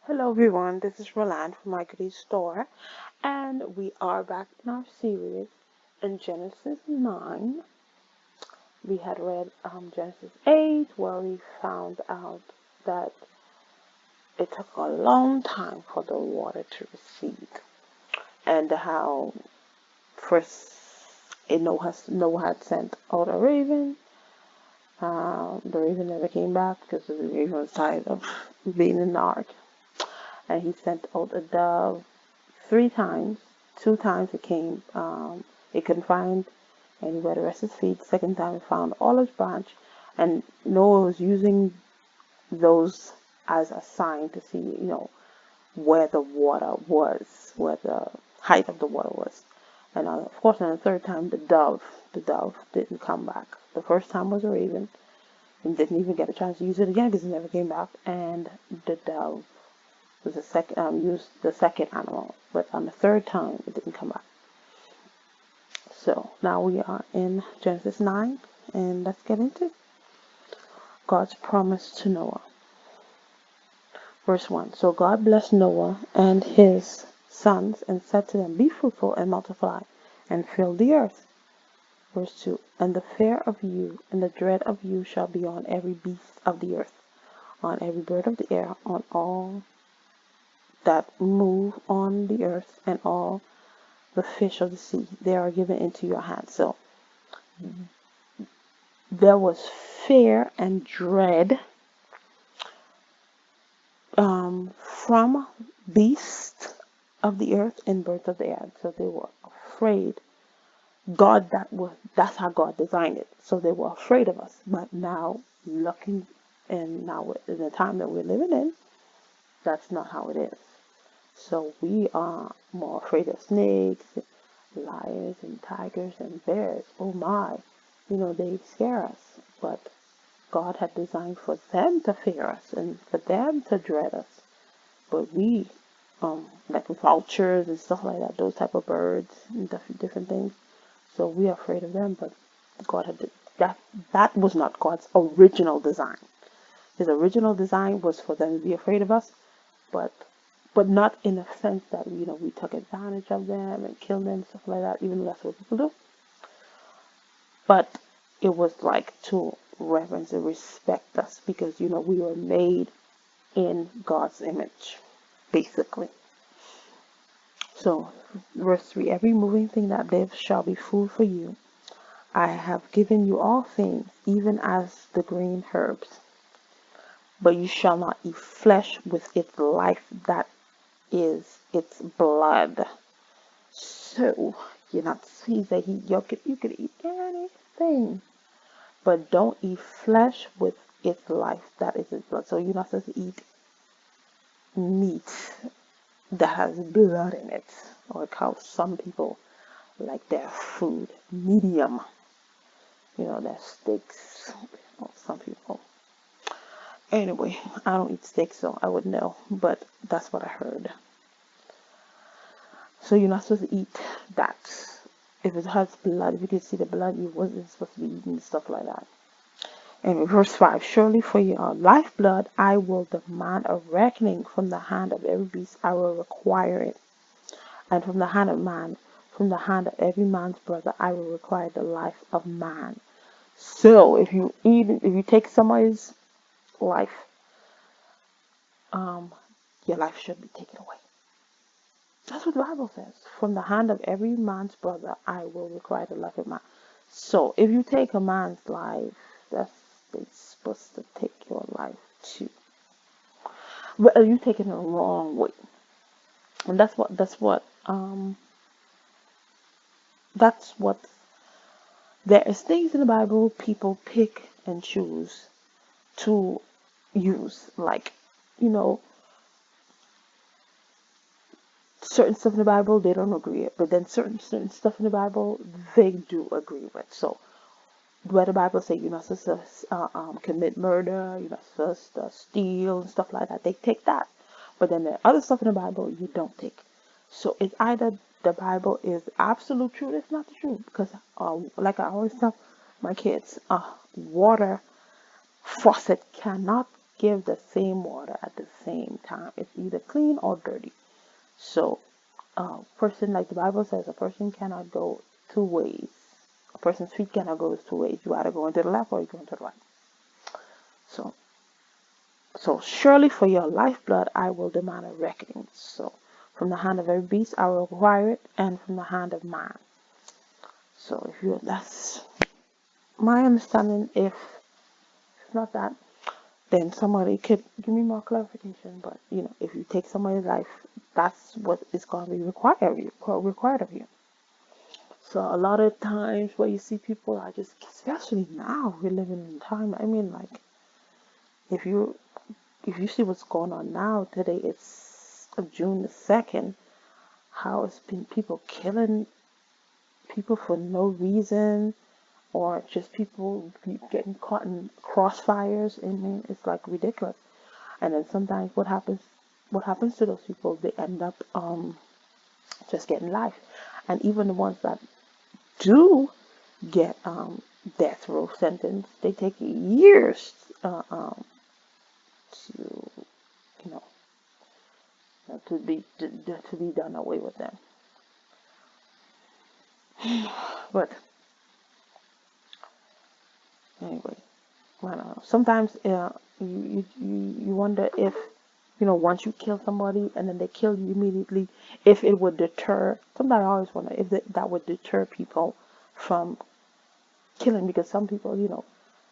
Hello everyone, this is Rolande from My Goodies Store, and we are back in our series in Genesis 9. We had read Genesis 8, where we found out that it took a long time for the water to recede, and how first Noah had sent out a raven. The raven never came back because the raven was tired of being in the ark, and he sent out a dove 3 times. 2 times it came, it couldn't find anywhere to rest his feet. Second time it found olive branch, and Noah was using those as a sign to see, where the water was, where the height of the water was. And of course, on the third time, the dove didn't come back. The first time was a raven, and didn't even get a chance to use it again because it never came back. And the dove was the second, used the second animal, but on the third time it didn't come back. So now we are in Genesis 9, and let's get into God's promise to Noah. Verse 1. So God blessed Noah and his sons and said to them, be fruitful and multiply and fill the earth. Verse 2. And the fear of you and the dread of you shall be on every beast of the earth, on every bird of the air, on all that move on the earth, and all the fish of the sea. They are given into your hand. So there was fear and dread from beasts of the earth and birds of the air. So they were afraid. That's how God designed it. So they were afraid of us. But now looking, and now in the time that we're living in, that's not how it is. So we are more afraid of snakes, lions and tigers and bears. Oh my, they scare us. But God had designed for them to fear us and for them to dread us. But we, like vultures and stuff like that, those type of birds and different things. So we are afraid of them. But God had that was not God's original design. His original design was for them to be afraid of us, but not in a sense that we took advantage of them and killed them, stuff like that. Even though that's what people do. But it was like to reverence and respect us because we were made in God's image, basically. So, verse 3, every moving thing that lives shall be food for you. I have given you all things, even as the green herbs. But you shall not eat flesh with its life, that is its blood. So, you're not saying that you could eat anything, but don't eat flesh with its life, that is its blood. So you're not supposed to eat meat that has blood in it, or how some people like their food medium. Their steaks. Some people. Anyway, I don't eat steak, so I would know, but that's what I heard. So you're not supposed to eat that. If it has blood, if you can see the blood, you wasn't supposed to be eating stuff like that. And verse 5, surely for your lifeblood I will demand a reckoning. From the hand of every beast I will require it. And from the hand of man, from the hand of every man's brother, I will require the life of man. So if you take somebody's life, your life should be taken away. That's what the Bible says. From the hand of every man's brother, I will require the life of man. So if you take a man's life, they're supposed to take your life too. But you take it in the wrong way. And that's what there is things in the Bible people pick and choose to use. Like, you know, certain stuff in the Bible they don't agree with, but then certain stuff in the Bible they do agree with. So where the Bible says you're not supposed to commit murder, you're not supposed to steal and stuff like that, they take that. But then the other stuff in the Bible you don't take. So it's either the Bible is absolute truth, it's not the truth. Because like I always tell my kids, water faucet cannot give the same water at the same time. It's either clean or dirty. So, person, like the Bible says, a person cannot go two ways. A person's feet cannot go two ways. You either go into the left or you go into the right. So, so surely for your lifeblood I will demand a reckoning. So, from the hand of every beast I will require it, and from the hand of man. So, if you, that's my understanding. If it's not that, then somebody could give me more clarification. But if you take somebody's life, that's what is going to be required of you. So a lot of times where you see people are just, especially now we're living in time. I mean, like if you see what's going on now today, it's June the 2nd. How it's been people killing people for no reason, or just people getting caught in crossfires. I mean, it's like ridiculous. And then sometimes what happens to those people, they end up just getting life. And even the ones that do get death row sentence, they take years to you know to be done away with them. But anyway, I don't know. Sometimes you wonder if once you kill somebody and then they kill you immediately, if it would deter. Sometimes I always wonder if that would deter people from killing, because some people,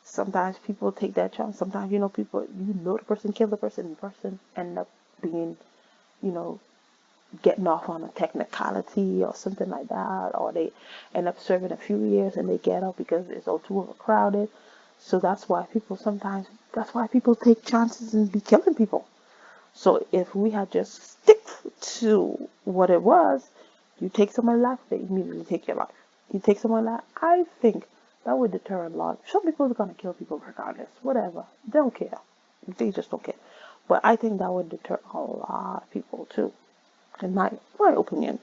sometimes people take that chance. Sometimes, people, the person killed the person, and the person end up being, you know, getting off on a technicality or something like that, or they end up serving a few years and they get out because it's all too overcrowded. So that's why people take chances and be killing people. So if we had just stick to what it was, you take someone's life, they immediately take your life. You take someone's life, I think that would deter a lot. Some people are gonna kill people regardless, whatever. They don't care. They just don't care. But I think that would deter a lot of people too, in my opinion.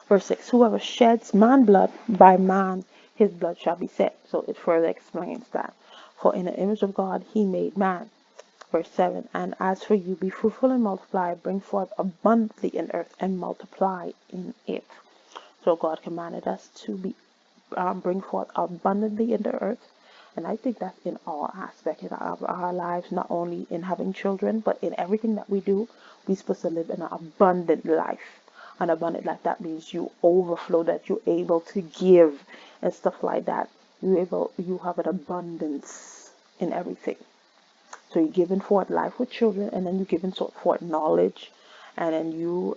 Verse 6, whoever sheds man blood, by man his blood shall be shed. So it further explains that. For in the image of God he made man. Verse 7, and as for you, be fruitful and multiply, bring forth abundantly in earth and multiply in it. So God commanded us to bring forth abundantly in the earth. And I think that's in all aspects of our lives, not only in having children, but in everything that we do. We're supposed to live in an abundant life. An abundant life, that means you overflow, that you're able to give and stuff like that. You have an abundance in everything. So you're giving forth life with children, and then you're giving forth knowledge, and then you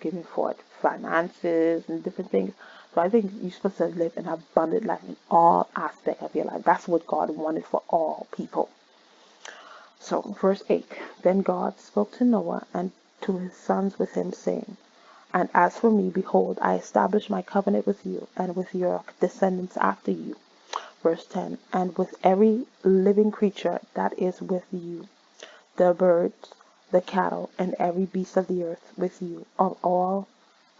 giving forth finances and different things. So I think you're supposed to live an abundant life in all aspects of your life. That's what God wanted for all people. So verse 8, then God spoke to Noah and to his sons with him, saying, and as for me, behold, I establish my covenant with you and with your descendants after you. Verse 10, and with every living creature that is with you, the birds, the cattle, and every beast of the earth with you, of all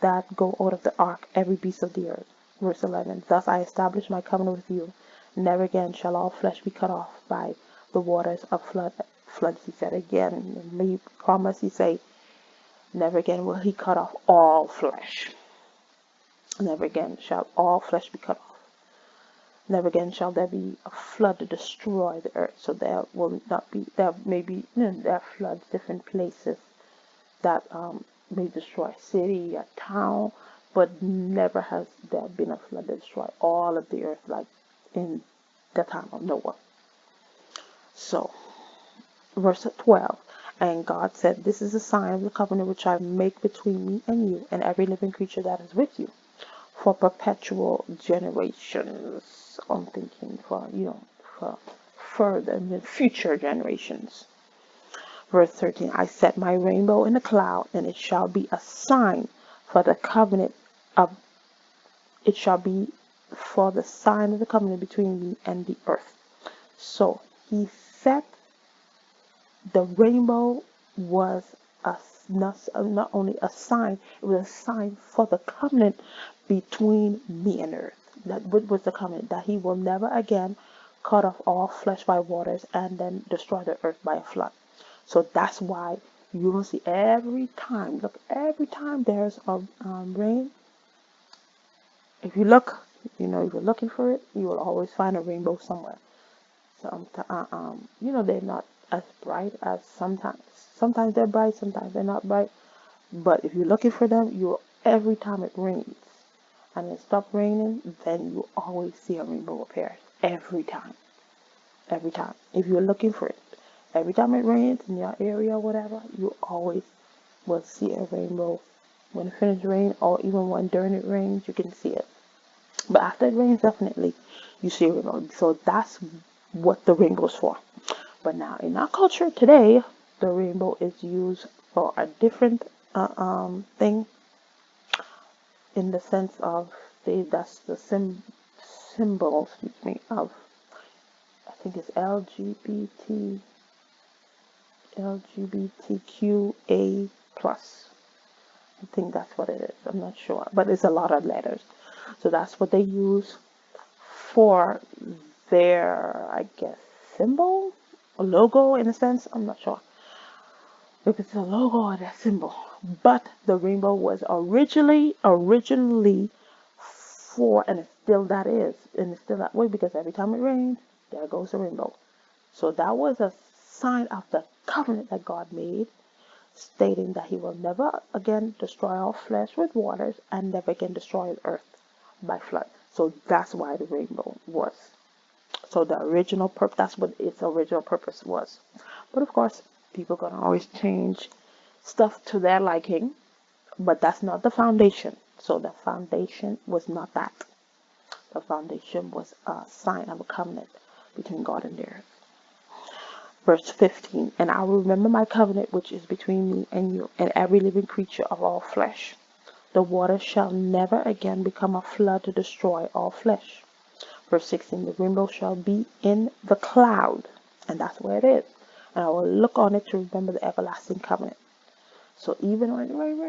that go out of the ark, every beast of the earth. Verse 11, thus I establish my covenant with you. Never again shall all flesh be cut off by the waters of floods, he said again. And he promised, he say, never again will he cut off all flesh. Never again shall all flesh be cut off. Never again shall there be a flood to destroy the earth. So there will not be, there may be, there are floods, different places that may destroy a city, a town, but never has there been a flood that destroy all of the earth like in the time of Noah. So, verse 12, and God said, this is a sign of the covenant which I make between me and you and every living creature that is with you for perpetual generations. I'm thinking for further future generations. Verse 13, I set my rainbow in the cloud, and it shall be a sign for the covenant of it shall be for the sign of the covenant between me and the earth. So he set the rainbow was not only a sign, it was a sign for the covenant between me and earth. That what was the covenant? That he will never again cut off all flesh by waters, and then destroy the earth by a flood. So that's why you will see every time, look, every time there's a rain, if you look, if you're looking for it, you will always find a rainbow somewhere. They're not as bright as sometimes. Sometimes they're bright, sometimes they're not bright. But if you're looking for them, every time it rains and it stops raining, then you always see a rainbow appear. Every time. Every time. If you're looking for it. Every time it rains in your area or whatever, you always will see a rainbow. When it finishes rain, or even when during it rains, you can see it. But after it rains, definitely you see a rainbow. So that's what the rainbow is for. But now in our culture today, the rainbow is used for a different thing, in the sense of that's the symbol, excuse me, of, I think it's LGBTQA plus. I think that's what it is. I'm not sure, but it's a lot of letters. So that's what they use for their, I guess, symbol, a logo in a sense. I'm not sure if it's a logo or a symbol. But the rainbow was originally for, and it's still that is, and it's still that way, because every time it rains, there goes the rainbow. So that was a sign of the covenant that God made, stating that he will never again destroy all flesh with waters, and never again destroy the earth by flood. So that's why the rainbow was. So the original purpose, that's what its original purpose was. But of course, people gonna always change stuff to their liking, but that's not the foundation. So the foundation was not that. The foundation was a sign of a covenant between God and the earth. Verse 15, and I will remember my covenant which is between me and you and every living creature of all flesh. The water shall never again become a flood to destroy all flesh. Verse 16, the rainbow shall be in the cloud, and that's where it is. And I will look on it to remember the everlasting covenant. So even when rain,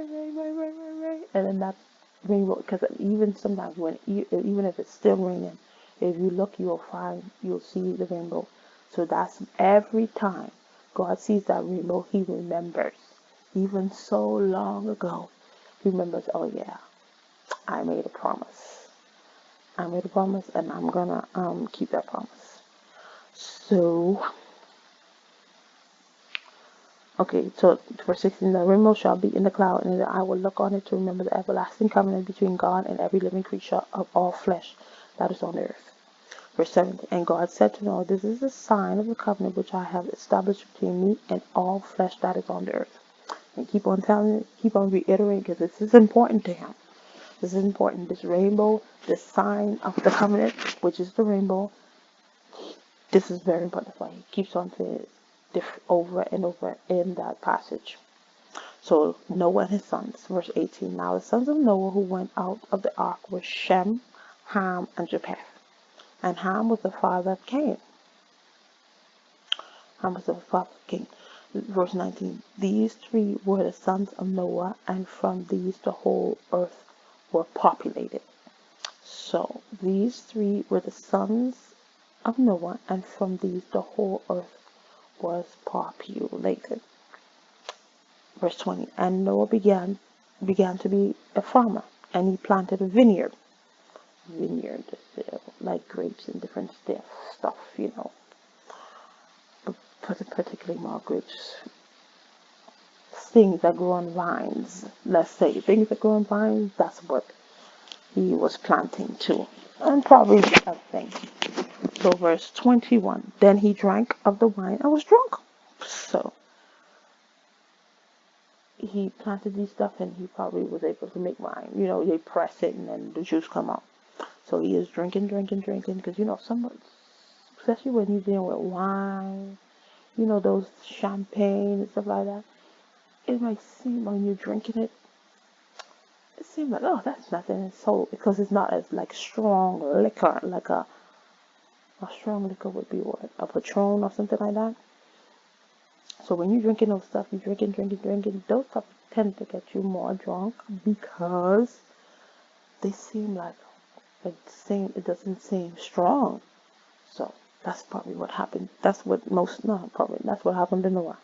and then that rainbow, because even sometimes even if it's still raining, if you look, you'll see the rainbow. So that's every time God sees that rainbow, he remembers. Even so long ago, he remembers, oh yeah, I made a promise. I made a promise, and I'm gonna keep that promise. So, okay, so verse 16, the rainbow shall be in the cloud, and I will look on it to remember the everlasting covenant between God and every living creature of all flesh that is on the earth. Verse 17, and God said to Noah, this is the sign of the covenant which I have established between me and all flesh that is on the earth. And keep on telling it, keep on reiterating, because this is important to him. This is important. This rainbow, this sign of the covenant, which is the rainbow, this is very important for him. He keeps on saying it over and over in that passage. So Noah and his sons, verse 18. Now the sons of Noah who went out of the ark were Shem, Ham, and Japheth. And Ham was the father of Cain. Ham was the father of Cain. Verse 19. These three were the sons of Noah, and from these the whole earth were populated. So these three were the sons of Noah, and from these the whole earth was populated. Verse 20. And Noah began to be a farmer, and he planted a vineyard, like grapes and different stuff, but particularly more grapes, things that grow on vines. Let's say things that grow on vines. That's what he was planting too, and probably other things. So verse 21. Then he drank of the wine and was drunk. So he planted these stuff, and he probably was able to make wine. They press it and then the juice come out. So he is drinking, because some, especially when you're dealing with wine, those champagne and stuff like that, it might seem when you're drinking it, it seems like, oh, that's nothing. It's so, because it's not as like strong liquor, like a strong liquor would be what, a Patron or something like that. So when you're drinking those stuff, you're drinking, those stuff tend to get you more drunk, because they seem like it doesn't seem strong. So That's probably what happened. That's what most, no, probably, that's what happened to Noah.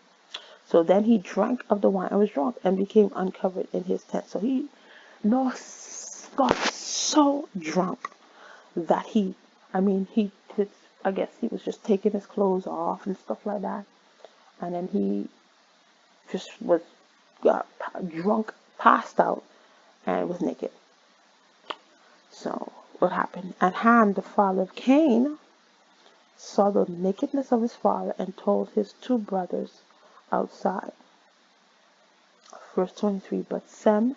So then he drank of the wine and was drunk and became uncovered in his tent. So Noah got so drunk that his, I guess he was just taking his clothes off and stuff like that. And then he just got drunk, passed out, and was naked. So what happened? And Ham, the father of Cain, saw the nakedness of his father and told his two brothers outside. Verse 23, but Sem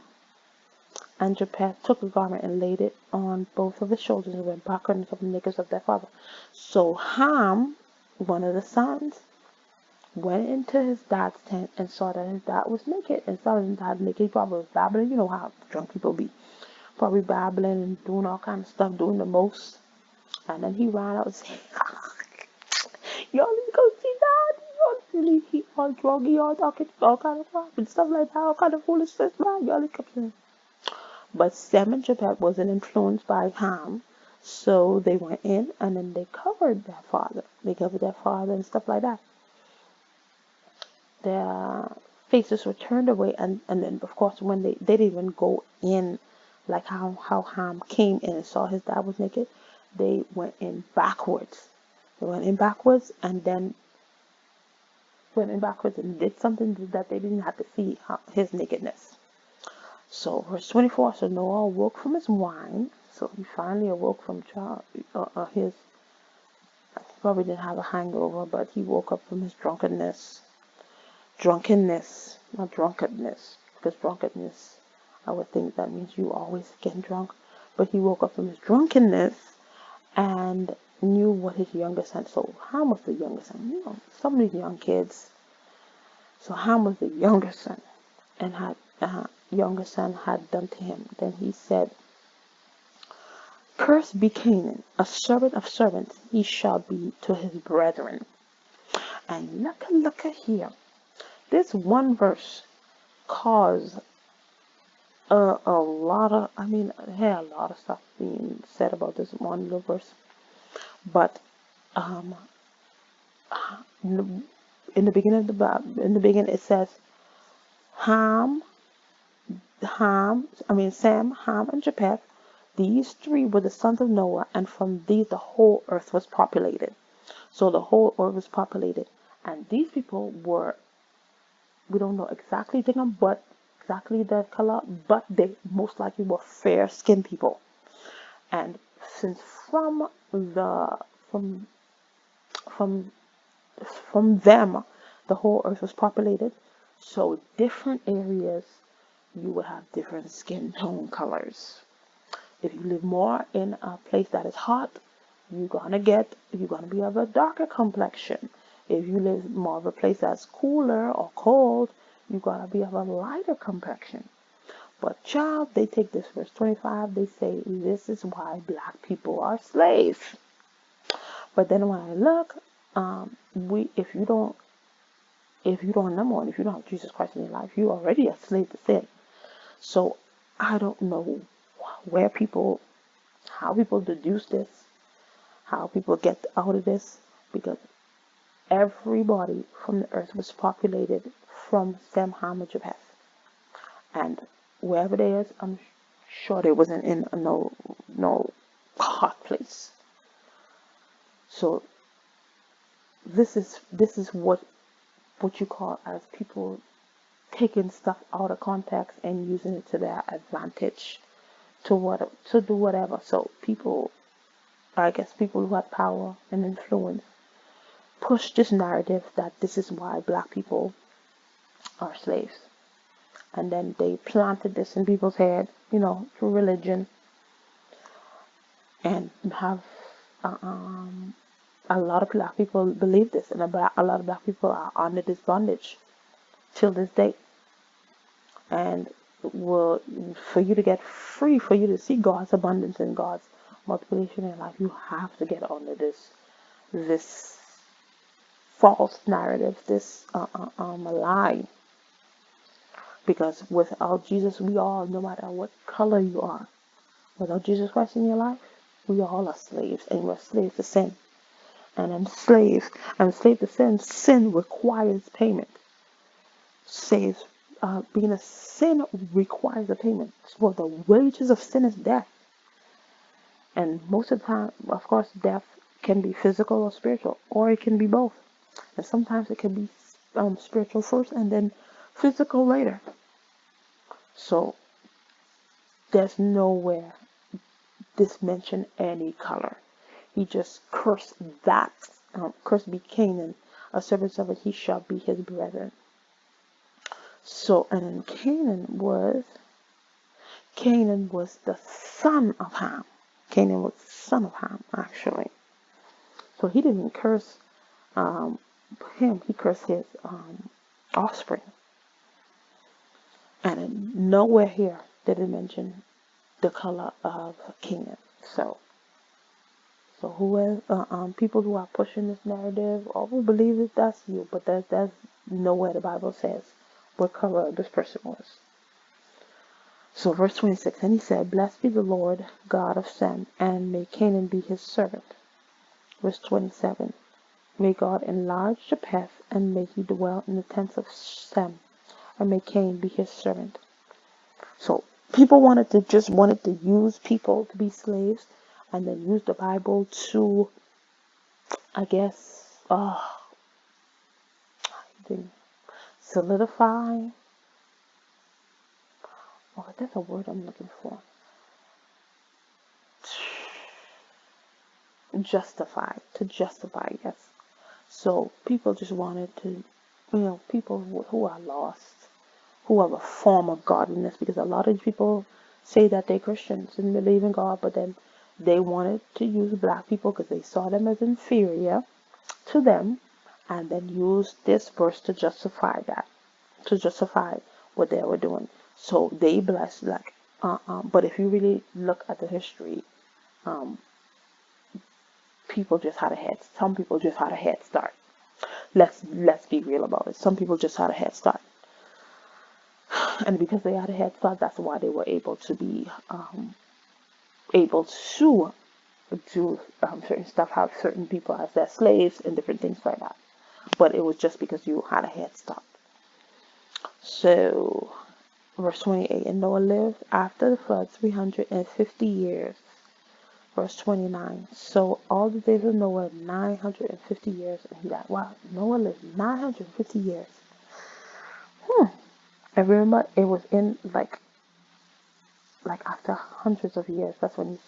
and Japheth took a garment and laid it on both of his shoulders and went back on the nakedness of their father. So Ham, one of the sons, went into his dad's tent and saw that his dad was naked, and saw his dad naked. He probably was babbling. You know how drunk people be. Probably babbling and doing all kind of stuff, doing the most. And then he ran out and said, y'all need to go see dad. Y'all really, he all drunk, he all talking all kind of crap and stuff like that, all kind of foolishness, man. Y'all need to come see. But Sem and Japheth wasn't influenced by Ham, so they went in and then they covered their father. They covered their father and stuff like that. Their faces were turned away, and then of course when they didn't even go in like how Ham came in and saw his dad was naked. They went in backwards. They went in backwards and then went in backwards and did something that they didn't have to see his nakedness. So verse 24, so Noah awoke from his wine. So he finally awoke from his, he probably didn't have a hangover, but he woke up from his drunkenness, not drunkenness, because drunkenness, I would think that means you always getting drunk. But he woke up from his drunkenness and knew what his younger son. So Ham was the younger son. You know, some of these young kids. So Ham was the younger son, and had younger son had done to him. Then he said, "Cursed be Canaan, a servant of servants he shall be to his brethren." And look here. This one verse caused a lot of, a lot of stuff being said about this one little verse. But in the beginning of the Bible, it says Sam, Ham, and Japheth. These three were the sons of Noah, and from these the whole earth was populated. So the whole earth was populated, and these people were, we don't know exactly their color, but they most likely were fair-skinned people. And since from them the whole earth was populated, so different areas you would have different skin tone colors. If you live more in a place that is hot, you're gonna be of a darker complexion. If you live more of a place that's cooler or cold, you're gonna be of a lighter complexion. But child, they take this verse 25, they say this is why black people are slaves. But then when I look, if you don't have Jesus Christ in your life, you're already a slave to sin. So I don't know how people deduce this, how people get out of this, because everybody from the earth was populated from Sem, Ham, and Japheth. And wherever they is, I'm sure they wasn't in no hot place. So this is what you call as people taking stuff out of context and using it to their advantage to do whatever. So people who have power and influence push this narrative that this is why black people are slaves. And then they planted this in people's head, through religion, and have a lot of black people believe this, and a lot of black people are under this bondage till this day. And for you to get free, for you to see God's abundance and God's multiplication in your life, you have to get under this false narrative, this lie. Because without Jesus, we all, no matter what color you are, without Jesus Christ in your life, we all are slaves, and we're slaves to sin. and enslaved to sin. Sin requires payment. Says being a sin requires a payment. For the wages of sin is death. And most of the time, of course, death can be physical or spiritual, or it can be both. And sometimes it can be spiritual first and then physical later. So there's nowhere this mention any color. He just cursed that. Cursed be Canaan, a servant of it, he shall be his brethren. So, and then Canaan was the son of Ham. Canaan was the son of Ham, actually. So he didn't curse him, he cursed his offspring. And in nowhere here did it mention the color of Canaan. So people who are pushing this narrative, or who believe it, that's you. But that's nowhere the Bible says what color this person was. So verse 26, and he said, Blessed be the Lord God of Sem, and may Canaan be his servant. Verse 27, may God enlarge Japheth, and may he dwell in the tents of Sem, and may Cain be his servant. So people wanted to use people to be slaves, and then use the Bible to, I guess, solidify. Oh, that's a word I'm looking for. To justify, yes. So people just wanted to, people who are lost, who have a form of godliness, because a lot of people say that they're Christians and believe in God, but then they wanted to use black people because they saw them as inferior to them, and then use this verse to justify what they were doing. So they blessed, but if you really look at the history, some people just had a head start. Let's be real about it. Some people just had a head start, and because they had a head start, that's why they were able to do certain stuff, have certain people as their slaves and different things like that. But it was just because you had a head start. So, verse 28, and Noah lived after the flood 350 years. Verse 29, so all the days of Noah 950 years, and he died. Wow, Noah lived 950 years. And remember, it was in like after hundreds of years. That's when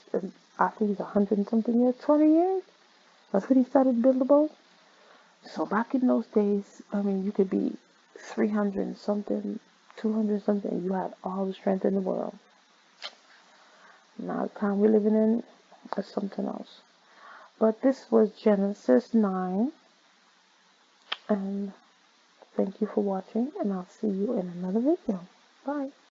after he's 100 and something years, 20 years. That's when he started building the boat. So back in those days, I mean, you could be 300 and something, 200 something, and you had all the strength in the world. Now the time we're living in is something else. But this was Genesis 9, and thank you for watching, and I'll see you in another video. Bye.